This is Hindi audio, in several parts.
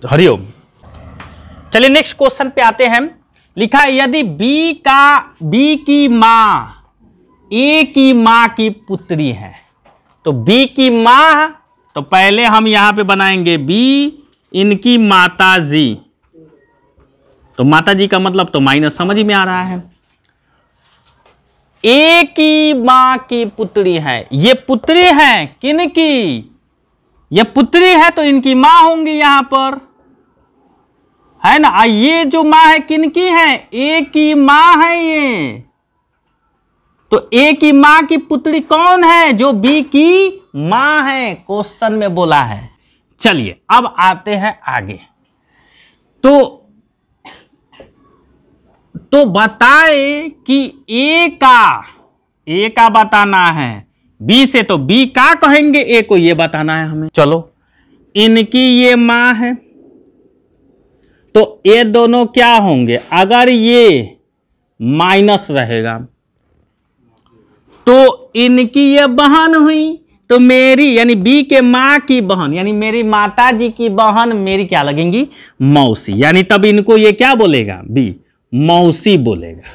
तो हरिओम। चलिए नेक्स्ट क्वेश्चन पे आते हैं। लिखा है यदि बी की मां ए की मां की पुत्री है, तो बी की मां, तो पहले हम यहां पे बनाएंगे बी, इनकी माता जी, तो माता जी का मतलब तो माइनस समझ में आ रहा है। ए की मां की पुत्री है, ये पुत्री है किनकी, ये पुत्री है तो इनकी मां होंगी यहां पर, है ना। ये जो मां है किनकी है, ए की मां है ये, तो ए की मां की पुत्री कौन है, जो बी की मां है, क्वेश्चन में बोला है। चलिए अब आते हैं आगे। तो बताए कि ए का बताना है, बी से तो बी का कहेंगे, ए को ये बताना है हमें। चलो इनकी ये मां है, तो ये दोनों क्या होंगे, अगर ये माइनस रहेगा तो इनकी ये बहन हुई, तो मेरी यानी बी के मां की बहन यानी मेरी माता जी की बहन मेरी क्या लगेंगी, मौसी, यानी तब इनको ये क्या बोलेगा, बी मौसी बोलेगा।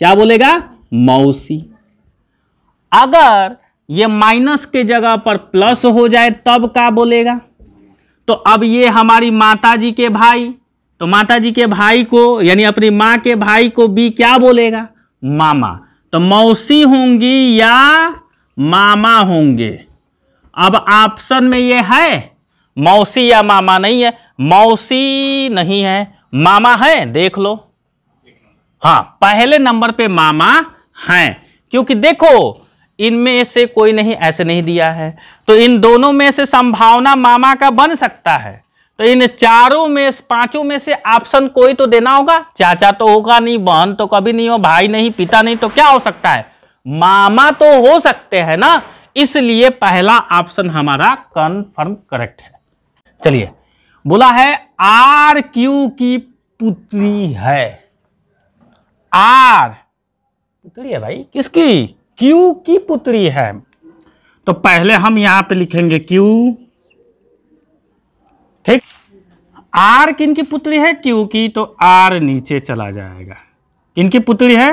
क्या बोलेगा, मौसी। अगर ये माइनस के जगह पर प्लस हो जाए तब क्या बोलेगा, तो अब ये हमारी माता जी के भाई, तो माता जी के भाई को यानी अपनी मां के भाई को बी क्या बोलेगा, मामा, तो मौसी होंगी या मामा होंगे। अब ऑप्शन में ये है मौसी या मामा, नहीं है, मौसी नहीं है, मामा है, देख लो। हाँ पहले नंबर पे मामा हैं, क्योंकि देखो इनमें से कोई नहीं, ऐसे नहीं दिया है, तो इन दोनों में से संभावना मामा का बन सकता है, तो इन चारों में पांचों में से ऑप्शन कोई तो देना होगा। चाचा तो होगा नहीं, बहन तो कभी नहीं हो, भाई नहीं, पिता नहीं, तो क्या हो सकता है, मामा तो हो सकते हैं ना, इसलिए पहला ऑप्शन हमारा कंफर्म करेक्ट है। चलिए बोला है आर क्यू की पुत्री है, आर पुत्री है भाई किसकी, क्यू की पुत्री है, तो पहले हम यहां पे लिखेंगे क्यू, ठीक। आर किन की पुत्री है, क्यू की, तो आर नीचे चला जाएगा, किन की पुत्री है,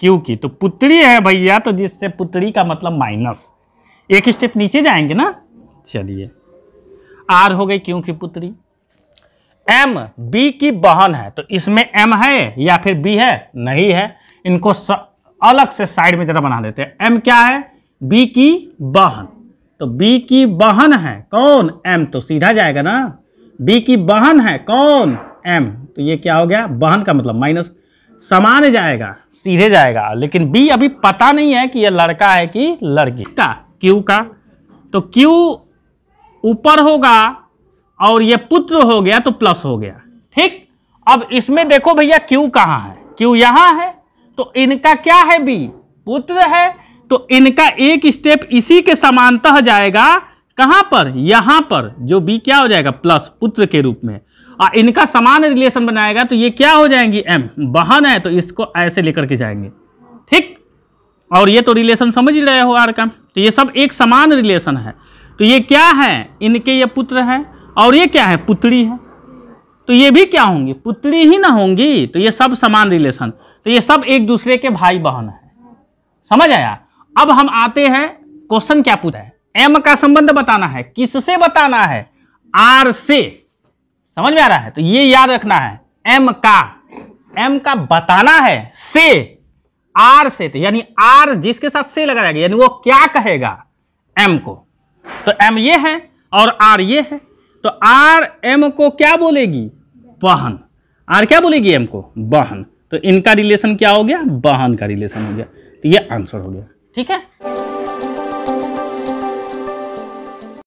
क्यू की, तो पुत्री है भैया, तो जिससे पुत्री का मतलब माइनस, एक स्टेप नीचे जाएंगे ना। चलिए आर हो गई क्यू की पुत्री। एम बी की बहन है, तो इसमें एम है या फिर बी है, नहीं है, इनको अलग से साइड में जरा बना देते हैं। एम क्या है, बी की बहन, तो बी की बहन है कौन, एम, तो सीधा जाएगा ना, बी की बहन है कौन, एम, तो ये क्या हो गया, बहन का मतलब माइनस, समान जाएगा, सीधे जाएगा, लेकिन बी अभी पता नहीं है कि ये लड़का है कि लड़की का, क्यू का, तो क्यू ऊपर होगा और ये पुत्र हो गया तो प्लस हो गया, ठीक। अब इसमें देखो भैया क्यू कहाँ है, क्यू यहां है, तो इनका क्या है, बी पुत्र है, तो इनका एक स्टेप इसी के समांतर जाएगा, कहां पर, यहां पर, जो बी क्या हो जाएगा, प्लस पुत्र के रूप में, और इनका समान रिलेशन बनाएगा, तो ये क्या हो जाएंगी, एम, बहन है तो इसको ऐसे लेकर के जाएंगे, ठीक। और ये तो रिलेशन समझ ही रहे हो आर का, तो ये सब एक समान रिलेशन है, तो ये क्या है, इनके ये पुत्र है, और ये क्या है, पुत्री है, तो ये भी क्या होंगी, पुत्री ही ना होंगी, तो ये सब समान रिलेशन, तो ये सब एक दूसरे के भाई बहन है, समझ आया। अब हम आते हैं, क्वेश्चन क्या पूछा है, एम का संबंध बताना है, किससे बताना है, आर से, समझ में आ रहा है, तो ये याद रखना है, एम का बताना है से, आर से, तो यानी आर जिसके साथ से लगा जाएगा, यानी वो क्या कहेगा एम को, तो एम ये है और आर ये है, तो आर एम को क्या बोलेगी, बहन, आर क्या बोलेगी एम को, बहन, तो इनका रिलेशन क्या हो गया, बहन का रिलेशन हो गया, तो ये आंसर हो गया, ठीक है।